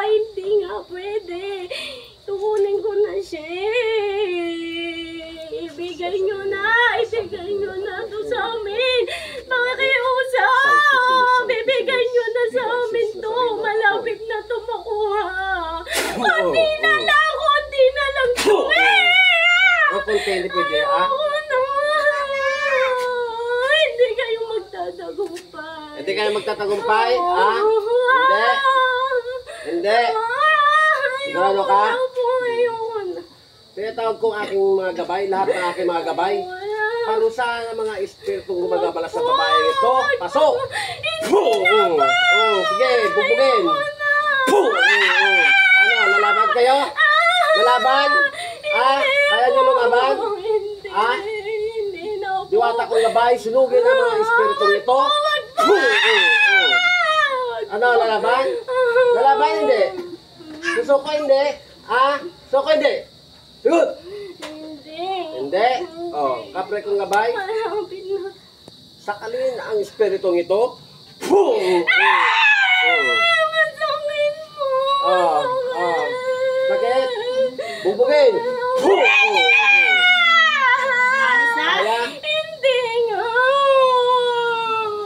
Hindi nga pwede. Tukunin ko na siya. Ibigay nyo na. Ibigay nyo na to sa amin. Makiusap. Ibigay nyo na sa amin to. Malapit na to makuha. Konti na lang. Konti na lang to Konti, hindi pwede, ha? Hindi kayo magtatagumpay. Hindi kayo magtatagumpay, ha? Hindi. Hindi. Sigurado ka? Tinatawag ko aking mga gabay, lahat ng aking mga gabay. Parusa ng mga espiritong gumagabala sa babae ito. Pasok! Sige, bubugin. Ano, lalaban kayo? Lalaban? Kaya nyo lumaban? Diwata kong gabay, sunugin ang mga espiritong ito. Ano, lalaban? Lalaban hindi? Susuko hindi? Susuko hindi? Sigut! Hindi. Kapre kong gabay. Sakalin ang espiritong ito. Sakit. Bubugin. Hindi nga.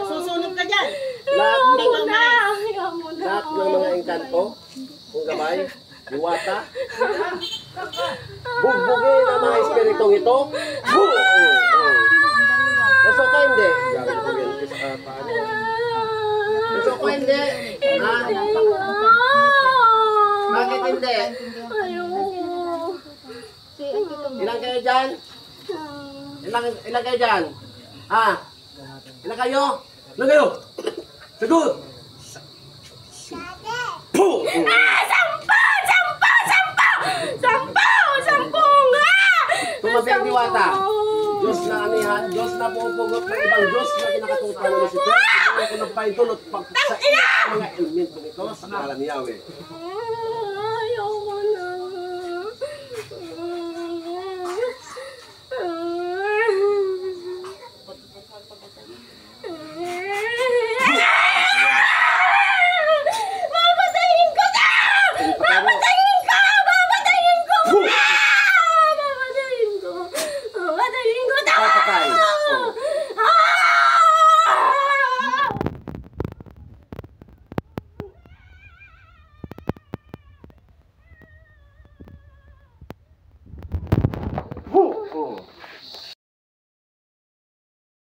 Susunod ka dyan. Lahat Lahat ng mga engkanto, kung gabay, diwata, bugbugin ang mga espiritong ito. Nasuko hindi? Nasuko hindi? Bakit hindi? Ilang kayo dyan? Ilang kayo dyan? Ilang kayo? Ilang kayo? Sagot! Sampo nga! Tumabi ang diwata. Diyos na anihan, Diyos na pupugot ng ibang Diyos na kinakatutan ng si Diyos. Hindi ko nagpaintulot pag sa mga elemento nito sa ngalan ni Yahweh.